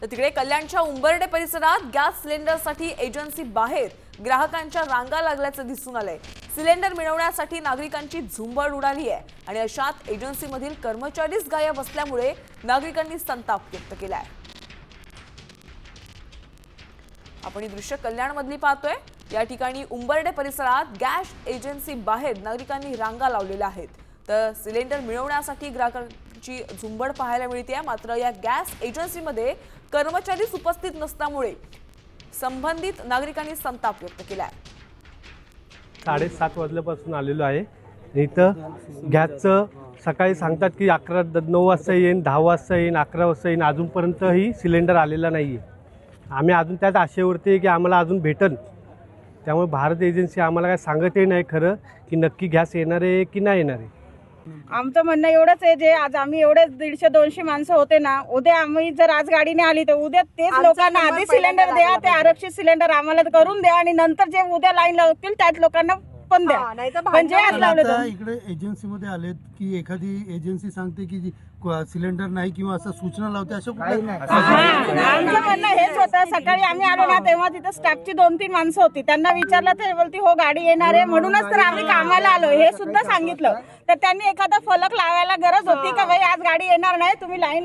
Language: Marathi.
तर तिकडे कल्याणच्या उंबर्डे परिसरात गॅस सिलेंडरसाठी एजन्सी बाहेर ग्राहकांच्या रांगा लागल्याचं दिसून आलंय। सिलेंडर मिळवण्यासाठी नागरिकांची झुंबड उडाली आहे आणि अशात एजन्सीमधील कर्मचारीच गायब असल्यामुळे नागरिकांनी संताप व्यक्त केलाय। आपण ही दृश्य कल्याणमधली पाहतोय। या ठिकाणी उंबर्डे परिसरात गॅस एजन्सी बाहेर नागरिकांनी रांगा लावलेल्या आहेत। तर सिलेंडर मिळवण्यासाठी ग्राहकांची झुंबड पाहायला मिळते। मात्र या गॅस एजन्सीमध्ये कर्मचारीच उपस्थित नसल्यामुळे संबंधित नागरिकांनी संताप व्यक्त केलाय। 7:30 वाजल्यापासून आलेलो आहे। इथं गॅसचं सकाळी सांगतात की 9 वाजता येईन, 10 वाजता येईन, 11 वाजता येईन, अजूनपर्यंतही सिलेंडर आलेला नाही आहे। आम्ही अजून त्याच आशेवरती आहे की आम्हाला अजून भेटन। त्यामुळे भारत एजन्सी आम्हाला काय सांगतही नाही खरं की नक्की गॅस येणार आहे की नाही येणार आहे। आमचं म्हणणं एवढंच आहे, जे आज आम्ही एवढे 150-200 माणसं होते ना, उद्या आम्ही जर आज गाडीने आली तर उद्या तेच लोकांना आधी सिलेंडर द्या, ते आरक्षित सिलेंडर आम्हाला करून द्या आणि नंतर जे उद्या लाईन लावतील त्याच लोकांना पण द्या। म्हणजे आज लावलं तर इकडे एजन्सी मध्ये आलेत की एखादी एजन्सी सांगते की सिलेंडर नाही किंवा असं सूचना लावते, असं आमचं म्हणणं हेच होतं। सकाळी आम्ही आलो ना तेव्हा तिथं स्टाफची 2-3 माणसं होती, त्यांना विचारलं तर बोलती हो गाडी येणार आहे, म्हणूनच तर आम्ही कामाला आलो हे सुद्धा सांगितलं। तर त्यांनी एखादा फलक लावायला गरज होती का भाई आज गाडी येणार नाही, तुम्ही लाईन